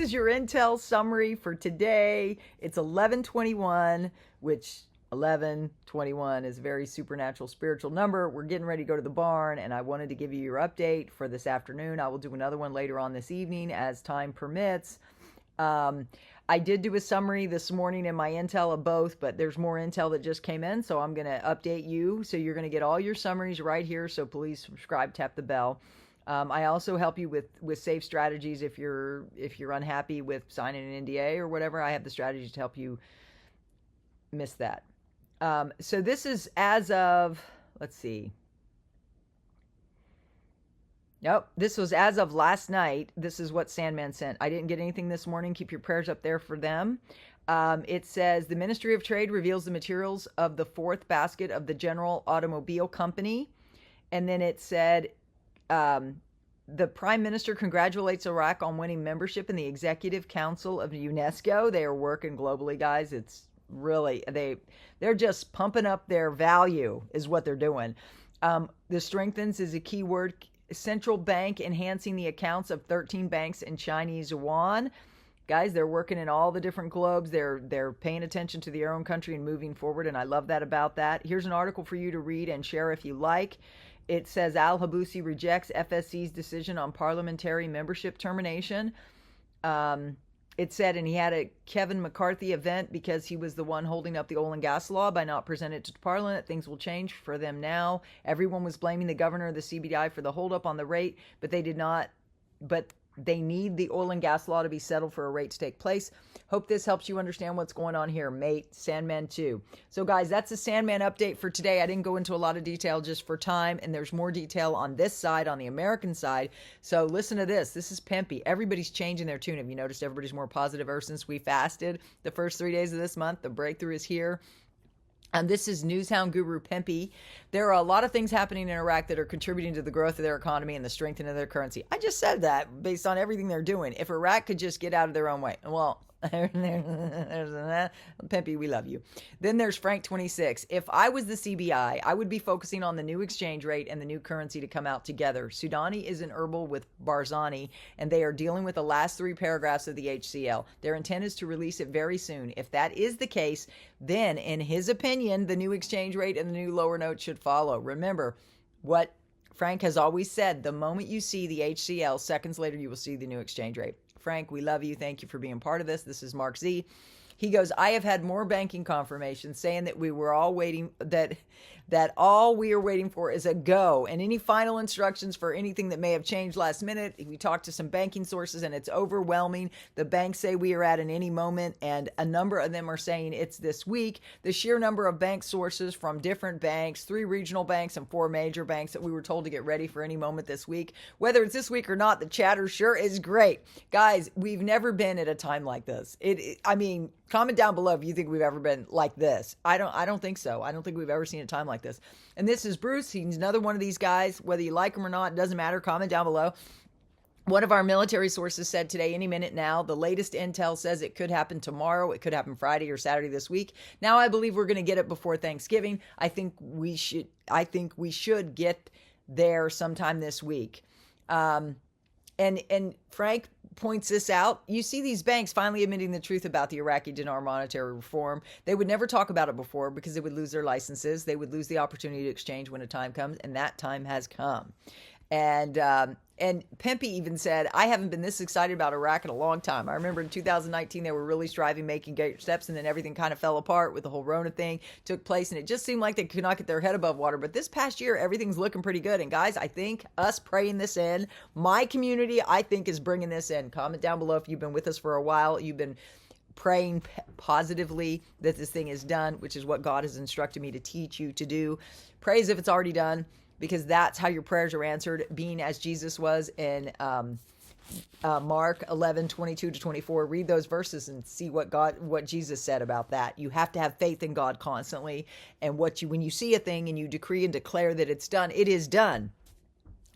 is your intel summary for today. It's 11:21, which 11:21 is a very supernatural spiritual number. We're getting ready to go to the barn, and I wanted to give you your update for this afternoon. I will do another one later on this evening as time permits. I did do a summary this morning in my intel of both, but there's more intel that just came in, so I'm going to update you. So you're going to get all your summaries right here, so please subscribe, tap the bell. I also help you with safe strategies if you're unhappy with signing an NDA or whatever. I have the strategies to help you miss that. So this is as of, let's see. Nope, this was as of last night. This is what Sandman sent. I didn't get anything this morning. Keep your prayers up there for them. It says, the Ministry of Trade reveals the materials of the fourth basket of the General Automobile Company. And then it said, the Prime Minister congratulates Iraq on winning membership in the Executive Council of UNESCO. They are working globally, guys. It's really, they're just pumping up their value is what they're doing. The strengthens is a key word. Central bank enhancing the accounts of 13 banks in Chinese yuan. Guys, they're working in all the different globes. They're paying attention to their own country and moving forward, and I love that about that. Here's an article for you to read and share if you like. It says Al-Habousi rejects FSC's decision on parliamentary membership termination. It said, and he had a Kevin McCarthy event because he was the one holding up the oil and gas law by not presenting it to Parliament. Things will change for them now. Everyone was blaming the governor of the CBDI for the holdup on the rate, but they did not. But they need the oil and gas law to be settled for a rate to take place. Hope this helps you understand what's going on here, mate. Sandman 2. So, guys, that's the Sandman update for today. I didn't go into a lot of detail just for time, and there's more detail on this side, on the American side. So listen to this. This is pimpy. Everybody's changing their tune. Have you noticed everybody's more positive ever since we fasted the first 3 days of this month? The breakthrough is here. And this is Newshound Guru Pimpy. There are a lot of things happening in Iraq that are contributing to the growth of their economy and the strengthening of their currency. I just said that based on everything they're doing. If Iraq could just get out of their own way. Well, there's Pimpy, we love you. Then there's Frank 26. If I was the CBI, I would be focusing on the new exchange rate and the new currency to come out together. Sudani is an herbal with Barzani, and they are dealing with the last 3 paragraphs of the HCL. Their intent is to release it very soon. If that is the case, then, in his opinion, the new exchange rate and the new lower note should follow. Remember what Frank has always said. The moment you see the HCL, seconds later, you will see the new exchange rate. Frank, we love you. Thank you for being part of this. This is Mark Z. He goes, I have had more banking confirmations saying that we were all waiting, that all we are waiting for is a go, and any final instructions for anything that may have changed last minute. We talked to some banking sources and it's overwhelming. The banks say we are at in any moment, and a number of them are saying it's this week. The sheer number of bank sources from different banks, 3 regional banks and 4 major banks that we were told to get ready for any moment this week. Whether it's this week or not, the chatter sure is great. Guys, we've never been at a time like this. I mean, comment down below if you think we've ever been like this. I don't think so. I don't think we've ever seen a time like this. And this is Bruce. He's another one of these guys. Whether you like him or not, it doesn't matter. Comment down below. One of our military sources said today, any minute now. The latest intel says it could happen tomorrow. It could happen Friday or Saturday this week. Now I believe we're going to get it before Thanksgiving. I think we should get there sometime this week. And Frank points this out. You see these banks finally admitting the truth about the Iraqi dinar monetary reform. They would never talk about it before because they would lose their licenses. They would lose the opportunity to exchange when a time comes, and that time has come. And Pimpy even said, I haven't been this excited about Iraq in a long time. I remember in 2019, they were really striving, making great steps, and then everything kind of fell apart with the whole Rona thing took place, and it just seemed like they could not get their head above water. But this past year, everything's looking pretty good. And guys, I think us praying this in, my community, I think is bringing this in. Comment down below if you've been with us for a while. You've been praying positively that this thing is done, which is what God has instructed me to teach you to do. Pray as if it's already done, because that's how your prayers are answered, being as Jesus was in Mark 11:22-24. Read those verses and see what Jesus said about that. You have to have faith in God constantly, and when you see a thing and you decree and declare that it's done, it is done.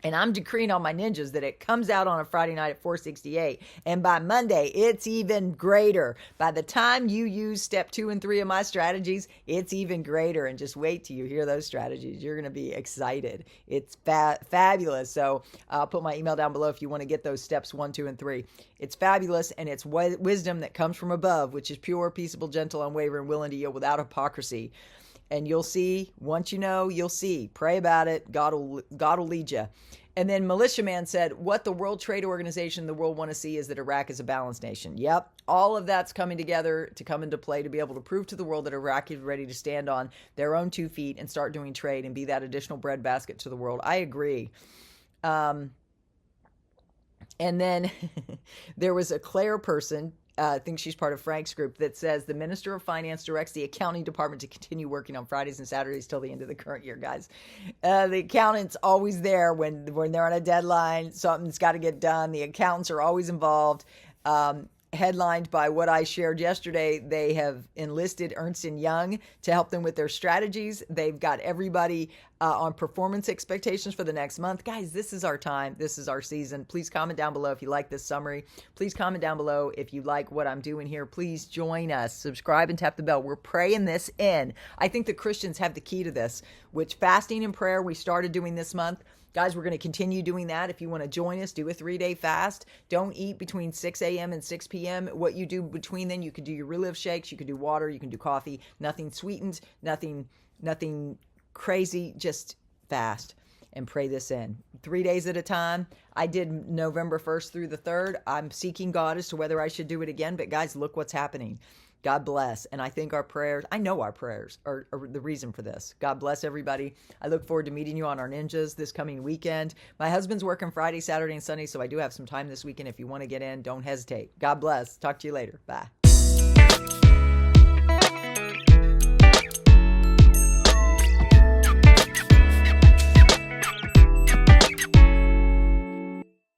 And I'm decreeing on my ninjas that it comes out on a Friday night at 468. And by Monday, it's even greater. By the time you use step 2 and 3 of my strategies, it's even greater. And just wait till you hear those strategies. You're going to be excited. It's fabulous. So I'll put my email down below if you want to get those steps 1, 2, and 3. It's fabulous, and it's wisdom that comes from above, which is pure, peaceable, gentle, unwavering, willing to yield without hypocrisy. And you'll see, once you know, you'll see. Pray about it. God will lead you. And then Militia Man said, what the World Trade Organization, the world want to see is that Iraq is a balanced nation. Yep. All of that's coming together to come into play to be able to prove to the world that Iraq is ready to stand on their own 2 feet and start doing trade and be that additional breadbasket to the world. I agree. And then there was a Claire person, I think she's part of Frank's group, that says the Minister of Finance directs the accounting department to continue working on Fridays and Saturdays till the end of the current year, guys. The accountant's always there when they're on a deadline. Something's got to get done. The accountants are always involved. Headlined by what I shared yesterday, they have enlisted Ernst & Young to help them with their strategies. They've got everybody on performance expectations for the next month. Guys, this is our time. This is our season. Please comment down below if you like this summary. Please comment down below if you like what I'm doing here. Please join us. Subscribe and tap the bell. We're praying this in. I think the Christians have the key to this, which fasting and prayer we started doing this month. Guys, we're going to continue doing that. If you want to join us, do a 3-day fast. Don't eat between 6 a.m. and 6 p.m. What you do between then, you could do your relive shakes, you could do water, you can do coffee, nothing sweetened, nothing crazy, just fast and pray this in. 3 days at a time. I did November 1st through the 3rd. I'm seeking God as to whether I should do it again, but guys, look what's happening. God bless. And I think our prayers, I know our prayers are the reason for this. God bless everybody. I look forward to meeting you on our ninjas this coming weekend. My husband's working Friday, Saturday, and Sunday, so I do have some time this weekend. If you want to get in, don't hesitate. God bless. Talk to you later. Bye.